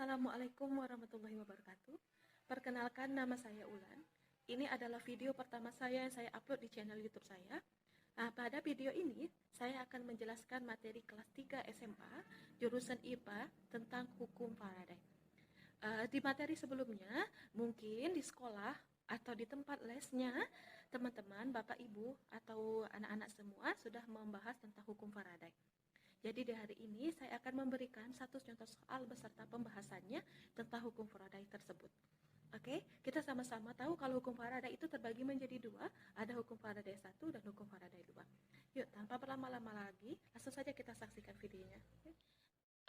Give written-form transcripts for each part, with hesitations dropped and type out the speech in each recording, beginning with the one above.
Assalamualaikum warahmatullahi wabarakatuh. Perkenalkan, nama saya Ulan. Ini adalah video pertama saya yang saya upload di channel YouTube saya. Pada video ini saya akan menjelaskan materi kelas 3 SMA jurusan IPA tentang hukum Faraday. Di materi sebelumnya, mungkin di sekolah atau di tempat lesnya, teman-teman, Bapak Ibu atau anak-anak semua sudah membahas tentang hukum Faraday. Jadi di hari ini saya akan memberikan satu contoh soal beserta pembahasannya tentang hukum Faraday tersebut. Oke, kita sama-sama tahu kalau hukum Faraday itu terbagi menjadi dua, ada hukum Faraday 1 dan hukum Faraday 2. Yuk, tanpa berlama-lama lagi, langsung saja kita saksikan videonya.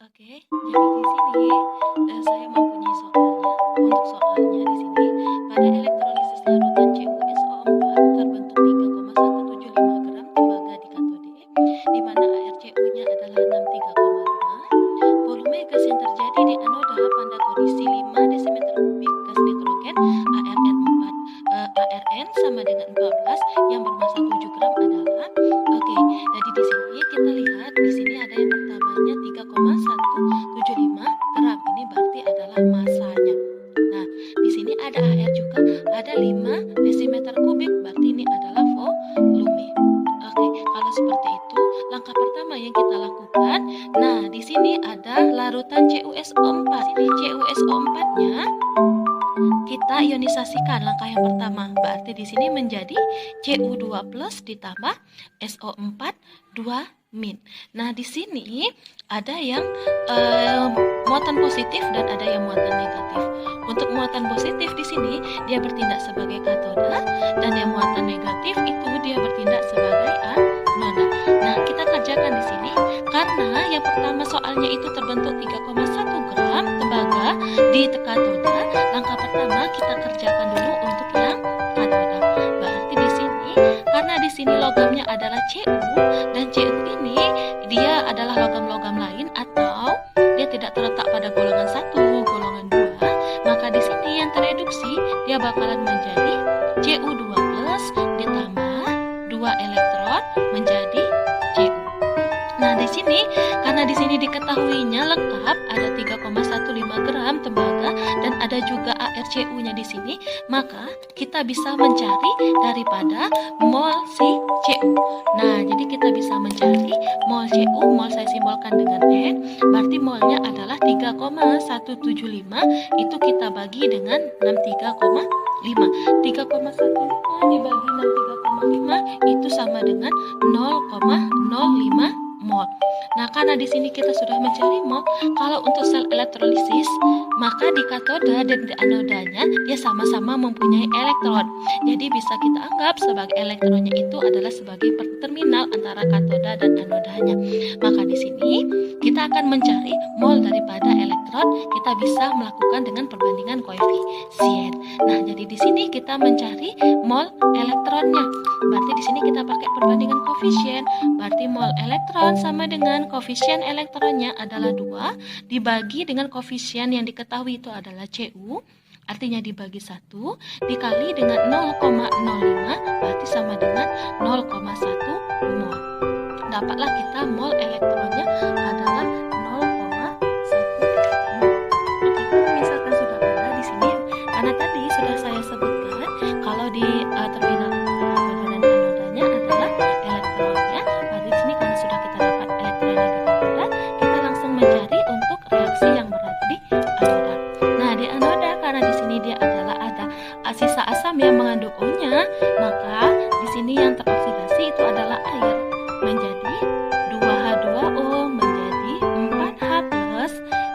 Oke, jadi di sini saya mempunyai soalnya. Untuk soalnya di sini pada elektrolisis larutan CuSO4 terbentuk 3,175 gram tembaga di katode, di mana ArCu-nya adalah 63,5. Volume gas yang terjadi di anoda pada kondisi 5 desimeter kubik gas nitrogen ARN sama dengan 14 yang bermassa 7 gram adalah. Oke, jadi di sini kita lihat di sini ada yang pertamanya 3,175 gram. Ini berarti adalah masanya. Nah, di sini ada AR juga, ada 5 desimeter kubik, berarti ini adalah volume. Oke, kalau seperti itu, langkah pertama yang kita lakukan, nah di sini ada larutan CuSO4. Ini CuSO4-nya kita ionisasikan. Langkah yang pertama, berarti di sini menjadi Cu2+ ditambah SO4 2-. Nah, di sini ada yang muatan positif dan ada yang muatan negatif. Untuk muatan positif di sini dia bertindak sebagai katoda, dan yang muatan negatif itu dia bertindak sebagai anoda. Nah, kita kerjakan di sini karena yang pertama soalnya itu terbentuk 3,1 gram tembaga di katoda. Langkah pertama kita kerjakan dulu untuk yang katoda. Berarti di sini karena di sini logamnya adalah Cu, dan Cu ini dia adalah logam-logam lain atau dia tidak terletak pada golongan 1, golongan 2, maka di sini yang tereduksi dia bakalan menjadi Cu2+ ditambah 2 elektron menjadi Cu. Nah, di sini karena di sini diketahuinya lengkap ada 3,15 gram tembaga dan ada juga ArCu-nya di sini, maka kita bisa mencari daripada mol si Cu. Nah, jadi kita bisa mencari mol Cu, mol saya simbolkan dengan N, berarti molnya adalah 3,175, itu kita bagi dengan 63,5. 3,15 dibagi 63,5 itu sama dengan 0,05 mol. Nah, karena di sini kita sudah mencari mol, kalau untuk sel elektrolisis, maka di katoda dan di anodanya dia sama-sama mempunyai elektron. Jadi bisa kita anggap sebagai elektronnya itu adalah sebagai terminal antara katoda dan anodanya. Maka di sini kita akan mencari mol daripada elektron, kita bisa melakukan dengan perbandingan koefisien. Nah, jadi di sini kita mencari mol elektronnya. Berarti di sini kita pakai perbandingan koefisien. Berarti mol elektron sama dengan koefisien elektronnya adalah 2 dibagi dengan koefisien yang diketahui itu adalah Cu, artinya dibagi 1 dikali dengan 0,05 berarti sama dengan 0,1 mol. Dapatlah kita mol elektronnya adalah 0,1 mol. Oke, kalau misalkan sudah ada di sini, karena tadi sudah saya sebutkan kalau di terminal katoda dan anodanya adalah elektronnya. Di sini karena sudah kita dapat elektronnya di katoda, kita langsung mencari untuk reaksi yang berada di anoda. Nah, di anoda karena di sini dia adalah ada sisa asam yang mengandung O-nya, maka di sini yang teroksidasi itu adalah air menjadi 2H2O menjadi 4H+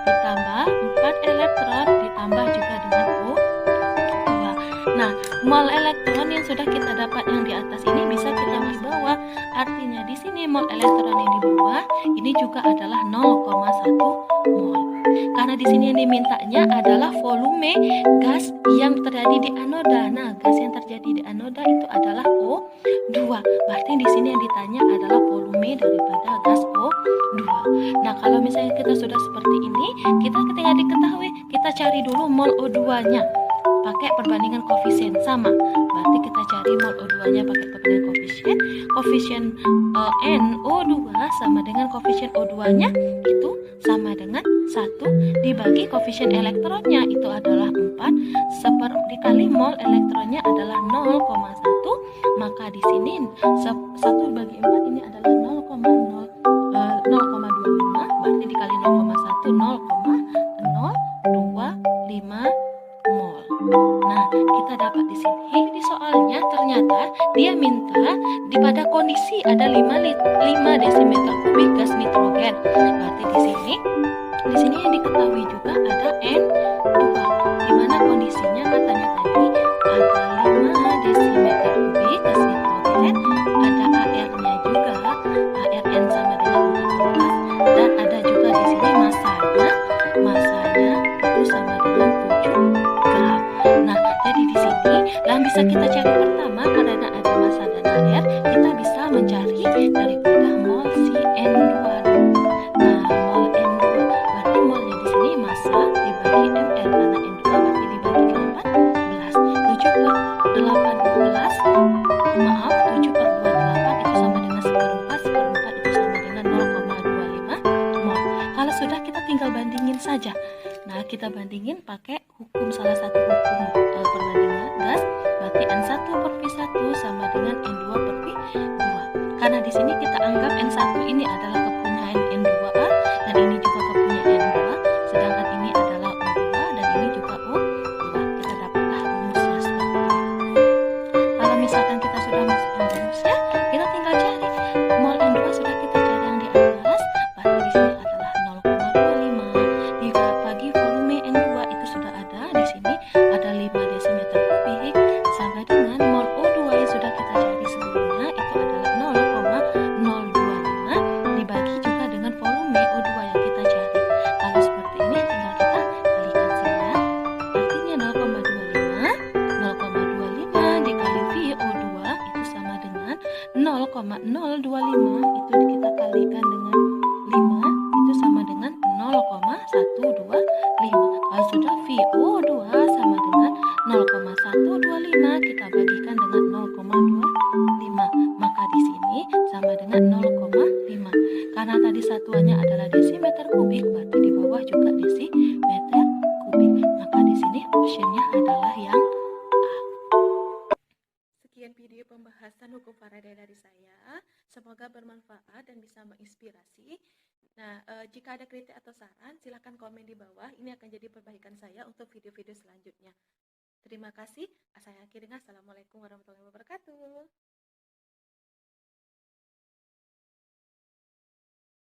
ditambah 4 elektron ditambah juga dengan O2. Nah, mol elektron yang sudah kita dapat yang di atas ini bisa kita di bawah. Artinya di sini mol elektron yang di bawah ini juga adalah 0,1 mol. Karena di sini yang dimintanya adalah volume gas yang terjadi di anoda. Nah, gas yang terjadi di anoda itu adalah O2. Berarti di sini yang ditanya adalah volume daripada gas O2. Nah, kalau misalnya kita sudah seperti ini, kita ketika diketahui, kita cari dulu mol O2-nya. Pakai perbandingan koefisien sama. Berarti kita cari mol O2-nya pakai perbandingan koefisien. Koefisien NO2 sama dengan koefisien O2-nya itu sama dengan 1 dibagi koefisien elektronnya itu adalah 4 dikali mol elektronnya adalah 0,1, maka di sini 1 bagi 4 ini adalah 0,25, berarti dikali 0,1 0,025 mol. Nah, kita dapat di sini di soalnya ternyata dia minta pada kondisi ada 5 desimeter kubik gas nitrogen. Berarti di sini yang diketahui juga ada N2, di mana kondisinya katanya tadi ada 5 desimeter kubik gas nitrogen, ada AR-nya juga, ARN sama dengan 14, dan ada juga di sini masanya itu sama dengan 7 gram. Nah, jadi di sini yang bisa kita cari pertama karena ada massa dan AR, kita bisa mencari daripada mol si N2 dulu. Nah, mol N2 berarti molnya di sini massa dibagi ml, karena N2 berarti dibagi 14. 7 per 18, maaf 7 per 28 itu sama dengan seperempat itu sama dengan 0,25 mol. Kalau sudah, kita tinggal bandingin saja. Nah, kita bandingin pakai salah satu hukum perbandingan gas, berarti N1 per V1 sama dengan N2 per V2. Karena di sini kita anggap N1 ini adalah kepunyaan N2A dan ini juga kepunyaan N2, sedangkan ini adalah O2 dan ini juga O2. Kita dapatlah rumusnya seperti ini. Kalau misalkan kita sudah masukkan rumusnya, kita tinggal cari mol N2 sudah kita cari yang di atas, berarti di sini adalah 0,25 dibagi volume N2 itu sudah ada di sini ada 5 desimeter kubik sama dengan mol O2 yang sudah kita cari sebelumnya itu adalah 0,025 dibagi juga dengan volume O2 yang kita cari. Kalau seperti ini tinggal kita kalikan saja. Artinya 0,25 dikali VO2 itu sama dengan 0,025 itu kita kalikan dengan 5 itu sama dengan 0,125. Kalau sudah VO2 sama dengan 0,125 kita bagikan dengan 0,25, maka di sini sama dengan 0,5. Karena tadi satuannya adalah desimeter kubik, berarti di bawah juga desimeter kubik. Maka di sini optionnya adalah yang A. Sekian video pembahasan hukum Faraday dari saya. Semoga bermanfaat dan bisa menginspirasi. Nah, jika ada kritik atau saran, silakan komen di bawah. Ini akan jadi perbaikan saya untuk video-video selanjutnya. Terima kasih. Saya akhiri dengan Assalamualaikum warahmatullahi wabarakatuh.